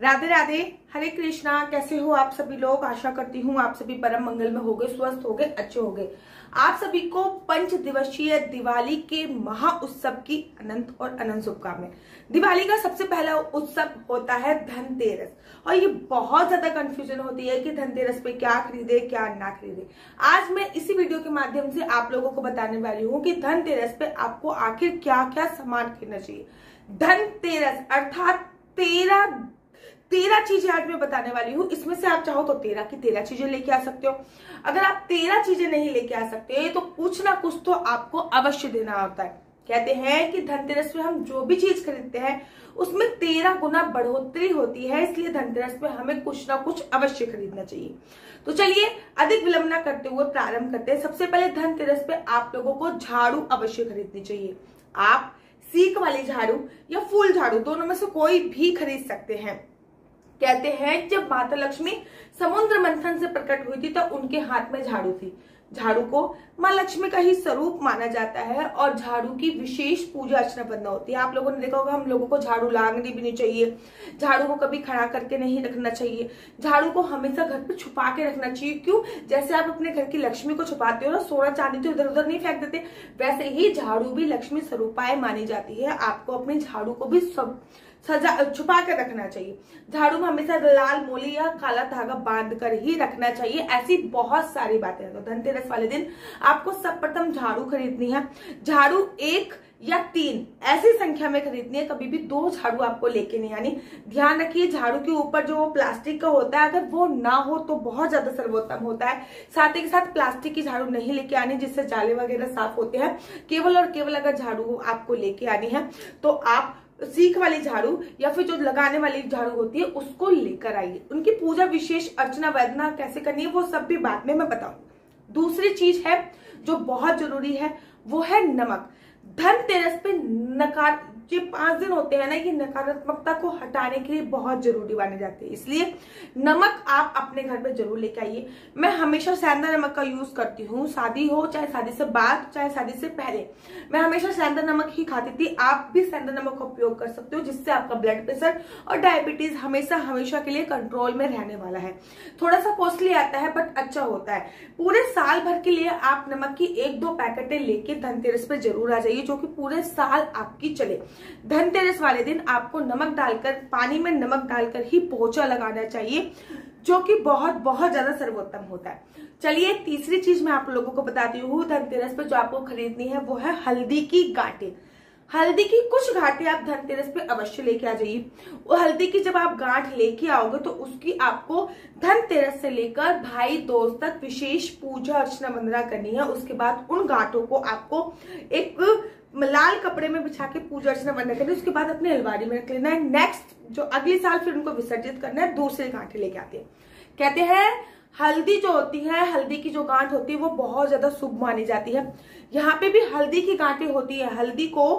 राधे राधे, हरे कृष्णा। कैसे हो आप सभी लोग? आशा करती हूँ आप सभी परम मंगल में होगे, स्वस्थ होगे, अच्छे होगे। आप सभी को 5 दिवसीय दिवाली के महा उत्सव की अनंत और अनंत शुभकामनाएं। दिवाली का सबसे पहला उत्सव होता है धनतेरस, और ये बहुत ज्यादा कंफ्यूजन होती है कि धनतेरस पे क्या खरीदे क्या ना खरीदे। आज मैं इसी वीडियो के माध्यम से आप लोगों को बताने वाली हूँ कि धनतेरस पे आपको आखिर क्या क्या सामान खरीदना चाहिए। धनतेरस अर्थात 13 चीजें आज मैं बताने वाली हूँ। इसमें से आप चाहो तो 13 की 13 चीजें लेके आ सकते हो। अगर आप 13 चीजें नहीं लेके आ सकते तो कुछ ना कुछ तो आपको अवश्य देना होता है। कहते हैं कि धनतेरस में हम जो भी चीज खरीदते हैं उसमें 13 गुना बढ़ोतरी होती है, इसलिए धनतेरस में हमें कुछ ना कुछ अवश्य खरीदना चाहिए। तो चलिए अधिक विलंब न करते हुए प्रारंभ करते हैं। सबसे पहले धनतेरस पे आप लोगों को झाड़ू अवश्य खरीदनी चाहिए। आप सीक वाली झाड़ू या फूल झाड़ू दोनों में से कोई भी खरीद सकते हैं। कहते हैं जब माता लक्ष्मी समुद्र मंथन से प्रकट हुई थी तो उनके हाथ में झाड़ू थी। झाड़ू को माँ लक्ष्मी का ही स्वरूप माना जाता है और झाड़ू की विशेष पूजा अर्चना बंद होती है। आप लोगों ने देखा होगा हम लोगों को झाड़ू लागनी भी नहीं चाहिए, झाड़ू को कभी खड़ा करके नहीं रखना चाहिए, झाड़ू को हमेशा घर पे छुपा के रखना चाहिए। क्यों? जैसे आप अपने घर की लक्ष्मी को छुपाते हो ना, सोना चांदी तो इधर उधर नहीं फेंक देते, वैसे ही झाड़ू भी लक्ष्मी स्वरूपाय मानी जाती है। आपको अपने झाड़ू को भी सब छुपा कर रखना चाहिए। झाड़ू में हमेशा लाल मोली या काला धागा बांध कर ही रखना चाहिए। ऐसी बहुत सारी बातें हैं। तो धनतेरस वाले दिन आपको सर्वप्रथम झाड़ू खरीदनी है। झाड़ू 1 या 3 ऐसी संख्या में खरीदनी है, कभी भी 2 झाड़ू आपको लेके नहीं आनी। ध्यान रखिए झाड़ू के ऊपर जो प्लास्टिक का होता है अगर वो ना हो तो बहुत ज्यादा सर्वोत्तम होता है। साथ ही के साथ प्लास्टिक की झाड़ू नहीं लेके आनी जिससे जाले वगैरह साफ होते हैं। केवल और केवल अगर झाड़ू आपको लेके आनी है तो आप सीख वाली झाड़ू या फिर जो लगाने वाली झाड़ू होती है उसको लेकर आइए। उनकी पूजा विशेष अर्चना वैदना कैसे करनी है वो सब भी बाद में मैं बताऊंगी। दूसरी चीज है जो बहुत जरूरी है वो है नमक। धनतेरस पे ये 5 दिन होते हैं ना, ये नकारात्मकता को हटाने के लिए बहुत जरूरी माने जाते हैं, इसलिए नमक आप अपने घर पे जरूर लेके आइए। मैं हमेशा सेंधा नमक का यूज करती हूँ, शादी हो चाहे शादी से बाद चाहे शादी से पहले, मैं हमेशा सेंधा नमक ही खाती थी। आप भी सेंधा नमक का उपयोग कर सकते हो जिससे आपका ब्लड प्रेशर और डायबिटीज हमेशा के लिए कंट्रोल में रहने वाला है। थोड़ा सा कॉस्टली आता है बट अच्छा होता है। पूरे साल भर के लिए आप नमक की 1-2 पैकेटें लेके धनतेरस पे जरूर आ जाइए जो कि पूरे साल आपकी चले। धनतेरस वाले दिन आपको नमक डालकर, पानी में नमक डालकर ही पोंछा लगाना चाहिए जो कि बहुत ज्यादा सर्वोत्तम होता है। चलिए तीसरी चीज मैं आप लोगों को बताती हूँ। धनतेरस पे जो आपको खरीदनी है वो है हल्दी की गांठें। हल्दी की कुछ गांठें आप धनतेरस पे अवश्य लेके आ जाइए। वो हल्दी की जब आप गांठ लेके आओगे तो उसकी आपको धनतेरस से लेकर भाई दूज तक विशेष पूजा अर्चना वंदना करनी है। उसके बाद उन गांठों को आपको एक लाल कपड़े में बिछा के पूजा अर्चना वंदना करनी है। उसके बाद अपने अलमारी में रख लेना है। नेक्स्ट जो अगले साल फिर उनको विसर्जित करना है, दूसरे गांठें लेके आते हैं। कहते हैं हल्दी जो होती है, हल्दी की जो गांठ होती है वो बहुत ज्यादा शुभ मानी जाती है। यहाँ पे भी हल्दी की गांठें होती है। हल्दी को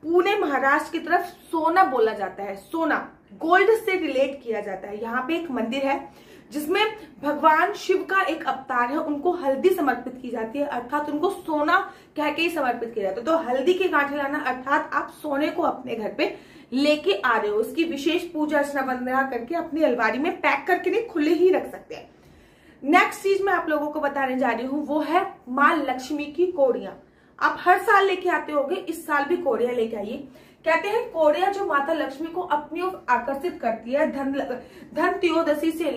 पुणे महाराष्ट्र की तरफ सोना बोला जाता है। सोना गोल्ड से रिलेट किया जाता है। यहाँ पे एक मंदिर है जिसमें भगवान शिव का एक अवतार है, उनको हल्दी समर्पित की जाती है, अर्थात उनको सोना कह के ही समर्पित किया जाता है। तो हल्दी के गांठें लाना अर्थात आप सोने को अपने घर पे लेके आ रहे हो। उसकी विशेष पूजा अर्चना वंदना करके अपनी अलमारी में पैक करके नहीं, खुले ही रख सकते हैं। नेक्स्ट चीज मैं आप लोगों को बताने जा रही हूँ वो है माँ लक्ष्मी की कौड़ियां। आप हर साल लेके आते होगे, इस साल भी कौड़ियां लेके आइए। कहते हैं कौड़ियां जो माता लक्ष्मी को अपनी ओर आकर्षित करती है। धनत्रयोदशी से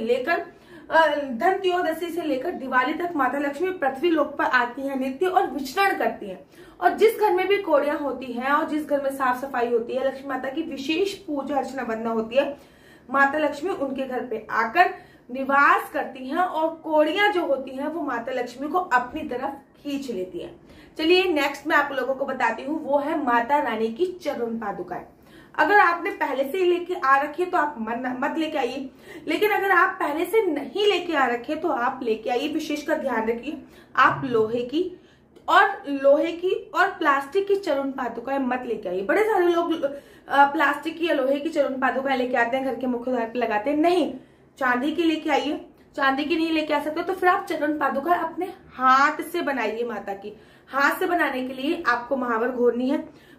लेकर दिवाली तक माता लक्ष्मी पृथ्वी लोक पर आती है, नित्य और विचरण करती है। और जिस घर में भी कौड़ियां होती हैं और जिस घर में साफ सफाई होती है, लक्ष्मी माता की विशेष पूजा अर्चना वंदना होती है, माता लक्ष्मी उनके घर पे आकर निवास करती हैं और कौड़ियां जो होती हैं वो माता लक्ष्मी को अपनी तरफ खींच लेती है। चलिए नेक्स्ट मैं आप लोगों को बताती हूँ वो है माता रानी की चरण पादुकाएं। अगर आपने पहले से ही लेके आ रखी है तो आप मत लेके आइए, लेकिन अगर आप पहले से नहीं लेके आ रखे तो आप लेके आइए। विशेषकर ध्यान रखिए आप लोहे की और प्लास्टिक की चरण पादुकाएं मत लेके आइए। बड़े सारे लोग प्लास्टिक की या लोहे की चरण पादुकाएं लेके आते हैं, घर के मुख्य द्वार पे लगाते हैं। नहीं, चांदी की लेके आइए। चांदी की नहीं लेके आ सकते तो फिर आप चरण पादुका अपने हाथ से बनाइए। माता की हाथ से बनाने के लिए आपको महावर घोरनी है।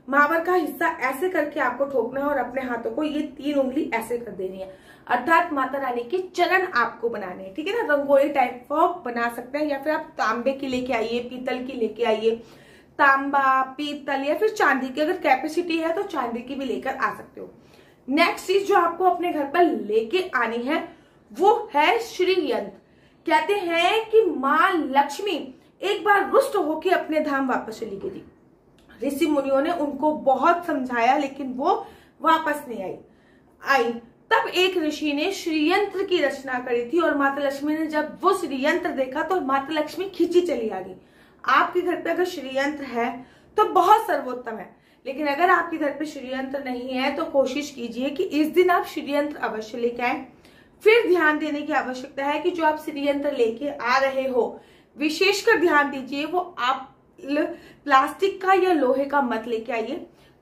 महावर का हिस्सा ऐसे करके आपको ठोकना है और अपने हाथों को ये 3 उंगली ऐसे कर देनी है, अर्थात माता रानी के चरण आपको बनाने हैं। ठीक है ना, रंगोली टाइप ऑफ बना सकते हैं, या फिर आप तांबे की लेके आइए, पीतल की लेके आइए, तांबा, पीतल या फिर चांदी की, अगर कैपेसिटी है तो चांदी की भी लेकर आ सकते हो। नेक्स्ट चीज जो आपको अपने घर पर लेके आनी है वो है श्रीयंत्र। कहते हैं कि माँ लक्ष्मी एक बार रुष्ट होकर अपने धाम वापस चली गई थी। ऋषि मुनियों ने उनको बहुत समझाया लेकिन वो वापस नहीं आई। तब एक ऋषि ने श्रीयंत्र की रचना करी थी और माता लक्ष्मी ने जब वो श्रीयंत्र देखा तो माता लक्ष्मी खींची चली आ गई। आपके घर पे अगर श्रीयंत्र है तो बहुत सर्वोत्तम है, लेकिन अगर आपके घर पे श्रीयंत्र नहीं है तो कोशिश कीजिए कि इस दिन आप श्रीयंत्र अवश्य लेके आए। फिर ध्यान देने की आवश्यकता है कि जो आप श्रीयंत्र लेके आ रहे हो, विशेषकर ध्यान दीजिए वो आप प्लास्टिक का या लोहे का मत लेके आइए।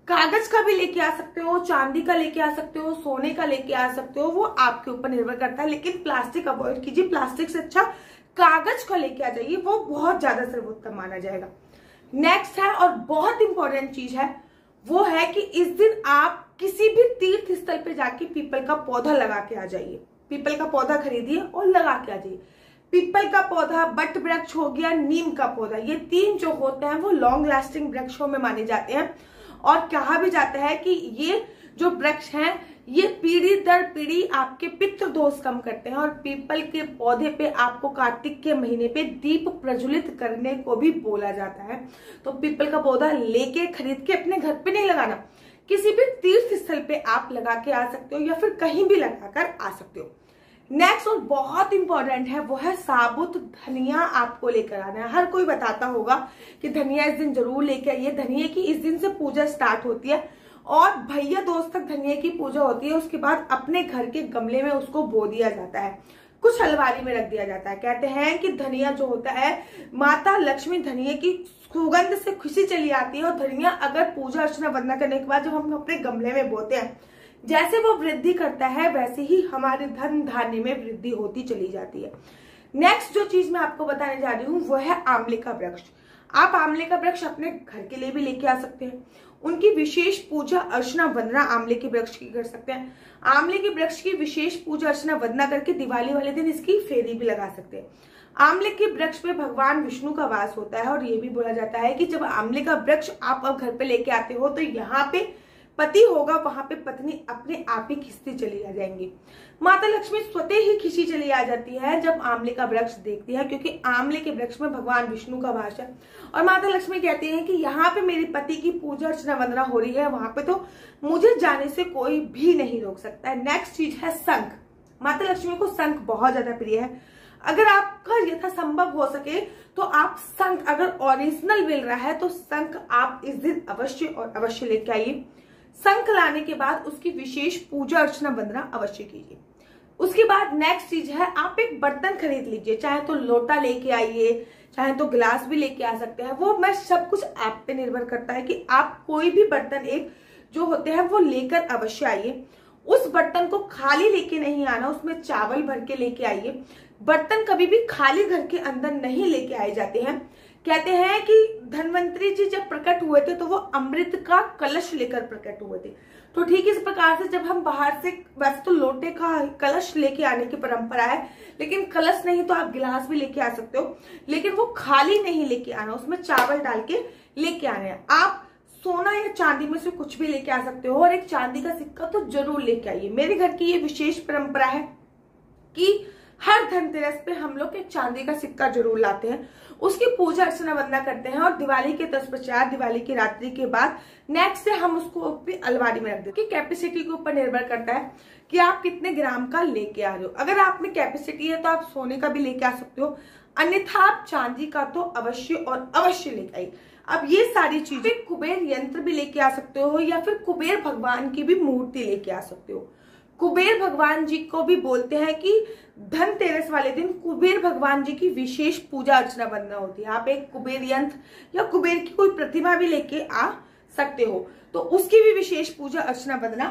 कागज का भी लेके आ सकते हो, चांदी का लेके आ सकते हो, सोने का लेके आ सकते हो, वो आपके ऊपर निर्भर करता है, लेकिन प्लास्टिक अवॉइड कीजिए। प्लास्टिक से अच्छा कागज का लेके आ जाइए, वो बहुत ज्यादा सर्वोत्तम माना जाएगा। नेक्स्ट है और बहुत इंपॉर्टेंट चीज है, वो है कि इस दिन आप किसी भी तीर्थ स्थल पे जाके पीपल का पौधा लगा के आ जाइए। पीपल का पौधा खरीदिए और लगा के आ जाइए। पीपल का पौधा, बट वृक्ष हो गया, नीम का पौधा, ये 3 जो होते हैं वो लॉन्ग लास्टिंग वृक्षों में माने जाते हैं और कहा भी जाता है कि ये जो वृक्ष हैं ये पीढ़ी दर पीढ़ी आपके पितृ दोष कम करते हैं। और पीपल के पौधे पे आपको कार्तिक के महीने पे दीप प्रज्वलित करने को भी बोला जाता है। तो पीपल का पौधा लेके खरीद के अपने घर पे नहीं लगाना, किसी भी तीर्थ स्थल पे आप लगा के आ सकते हो या फिर कहीं भी लगाकर आ सकते हो। नेक्स्ट और बहुत इंपॉर्टेंट है वो है साबुत धनिया आपको लेकर आना है। हर कोई बताता होगा कि धनिया इस दिन जरूर लेके आइए। धनिया की इस दिन से पूजा स्टार्ट होती है और भैया दोस्त तक धनिया की पूजा होती है। उसके बाद अपने घर के गमले में उसको बो दिया जाता है, कुछ अलमारी में रख दिया जाता है। कहते हैं कि धनिया जो होता है, माता लक्ष्मी धनिया की सुगंध से खुशी चली आती है और धनिया अगर पूजा अर्चना वंदना करने के बाद जब हम अपने गमले में बोते हैं, जैसे वो वृद्धि करता है वैसे ही हमारे धन धान्य में वृद्धि होती चली जाती है। नेक्स्ट जो चीज मैं आपको बताने जा रही हूँ वो है आंवले का वृक्ष। आप आंवले का वृक्ष अपने घर के लिए भी लेके आ सकते हैं। उनकी विशेष पूजा अर्चना वंदना आंवले के वृक्ष की कर सकते हैं। आंवले के वृक्ष की विशेष पूजा अर्चना वंदना करके दिवाली वाले दिन इसकी फेरी भी लगा सकते हैं। आंवले के वृक्ष पे भगवान विष्णु का वास होता है और ये भी बोला जाता है कि जब आंवले का वृक्ष आप अब घर पे लेके आते हो तो यहाँ पे पति होगा, वहां पे पत्नी अपने आप ही खिंचती चली आ जाएंगी। माता लक्ष्मी स्वतः ही खिंची चली आ जाती है जब आंवले का वृक्ष देखती है, क्योंकि आंवले के वृक्ष में भगवान विष्णु का वास है। और माता लक्ष्मी कहती है कि यहाँ पे मेरे पति की पूजा अर्चना वंदना हो रही है, वहां पे तो मुझे जाने से कोई भी नहीं रोक सकता है। नेक्स्ट चीज है शंख। माता लक्ष्मी को शंख बहुत ज्यादा प्रिय है। अगर आपका यथासंभव हो सके तो आप शंख, अगर ओरिजिनल मिल रहा है तो शंख आप इस दिन अवश्य और अवश्य लेके आइए। शंख लाने के बाद उसकी विशेष पूजा अर्चना वंदना अवश्य कीजिए। उसके बाद नेक्स्ट चीज है, आप एक बर्तन खरीद लीजिए, चाहे तो लोटा लेके आइए, चाहे तो गिलास भी लेके आ सकते हैं। वो मैं सब कुछ आप पे निर्भर करता है कि आप कोई भी बर्तन एक जो होते हैं वो लेकर अवश्य आइए। उस बर्तन को खाली लेके नहीं आना, उसमें चावल भर के लेके आइए। बर्तन कभी भी खाली घर के अंदर नहीं लेके आए जाते हैं। कहते हैं कि धन्वंतरी जी जब प्रकट हुए थे तो वो अमृत का कलश लेकर प्रकट हुए थे। तो ठीक इस प्रकार से जब हम बाहर से, वैसे तो लोटे का कलश लेके आने की परंपरा है, लेकिन कलश नहीं तो आप गिलास भी लेके आ सकते हो, लेकिन वो खाली नहीं लेके आना, उसमें चावल डाल के लेके आने हैं। आप सोना या चांदी में से कुछ भी लेके आ सकते हो और एक चांदी का सिक्का तो जरूर लेके आइए। मेरे घर की ये विशेष परंपरा है कि हर धनतेरस पे हम लोग एक चांदी का सिक्का जरूर लाते हैं, उसकी पूजा अर्चना वंदना करते हैं और दिवाली के तत्पश्चात, दिवाली की रात्रि के बाद नेक्स्ट डे हम उसको अपनी अलमारी में रख देते हैं। कैपेसिटी के ऊपर निर्भर करता है कि आप कितने ग्राम का लेके आ रहे हो। अगर आप में कैपेसिटी है तो आप सोने का भी लेके आ सकते हो, अन्यथा आप चांदी का तो अवश्य और अवश्य लेके आइए। अब ये सारी चीजें, कुबेर यंत्र भी लेके आ सकते हो या फिर कुबेर भगवान की भी मूर्ति लेके आ सकते हो। कुबेर भगवान जी को भी बोलते हैं कि धनतेरस वाले दिन कुबेर भगवान जी की विशेष पूजा अर्चना वंदना होती है। आप एक कुबेर यंत्र या कुबेर की कोई प्रतिमा भी लेके आ सकते हो, तो उसकी भी विशेष पूजा अर्चना वंदना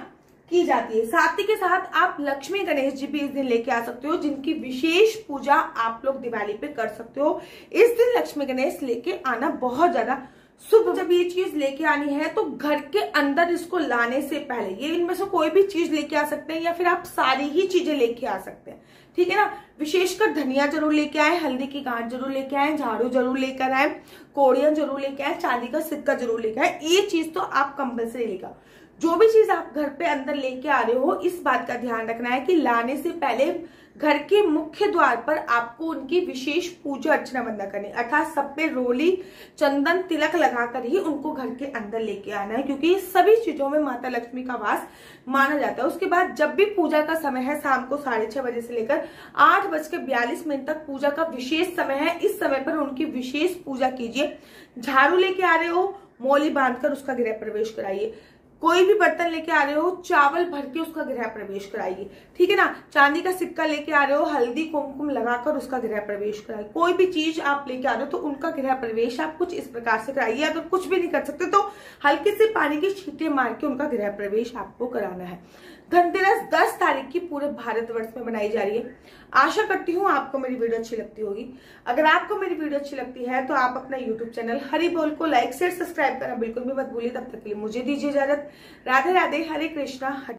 की जाती है। साथ ही के साथ आप लक्ष्मी गणेश जी भी इस दिन लेके आ सकते हो, जिनकी विशेष पूजा आप लोग दिवाली पे कर सकते हो। इस दिन लक्ष्मी गणेश लेके आना बहुत ज्यादा शुभ जब ये चीज लेके आनी है तो घर के अंदर इसको लाने से पहले ये इनमें से कोई भी चीज लेके आ सकते हैं या फिर आप सारी ही चीजें लेके आ सकते हैं, ठीक है ना। विशेषकर धनिया जरूर लेके आए, हल्दी की गांठ जरूर लेके आए, झाड़ू जरूर लेकर आए, कोड़ियां जरूर लेके आए, चांदी का सिक्का जरूर लेके आए। ये चीज तो आप कंपल्सरी लेकर, जो भी चीज आप घर पे अंदर लेके आ रहे हो इस बात का ध्यान रखना है कि लाने से पहले घर के मुख्य द्वार पर आपको उनकी विशेष पूजा अर्चना वंदना करनी, अर्थात सब पे रोली चंदन तिलक लगाकर ही उनको घर के अंदर लेके आना है, क्योंकि सभी चीजों में माता लक्ष्मी का वास माना जाता है। उसके बाद जब भी पूजा का समय है शाम को 6:30 बजे से लेकर 8:42 तक पूजा का विशेष समय है। इस समय पर उनकी विशेष पूजा कीजिए। झाड़ू लेके आ रहे हो, मोली बांधकर उसका गृह प्रवेश कराइए। कोई भी बर्तन लेके आ रहे हो, चावल भर के उसका गृह प्रवेश कराइए, ठीक है ना। चांदी का सिक्का लेके आ रहे हो, हल्दी कुमकुम लगाकर उसका गृह प्रवेश कराइए। कोई भी चीज आप लेके आ रहे हो तो उनका गृह प्रवेश आप कुछ इस प्रकार से कराइए। अगर कुछ भी नहीं कर सकते तो हल्के से पानी की छींटे मार के उनका गृह प्रवेश आपको कराना है। धनतेरस 10 तारीख की पूरे भारतवर्ष में मनाई जा रही है। आशा करती हूँ आपको मेरी वीडियो अच्छी लगती होगी। अगर आपको मेरी वीडियो अच्छी लगती है तो आप अपना यूट्यूब चैनल हरि बोल को लाइक शेयर सब्सक्राइब करना बिल्कुल भी मत भूलिए। तब तक के लिए मुझे दीजिए इजाजत। राधे राधे, हरे कृष्णा।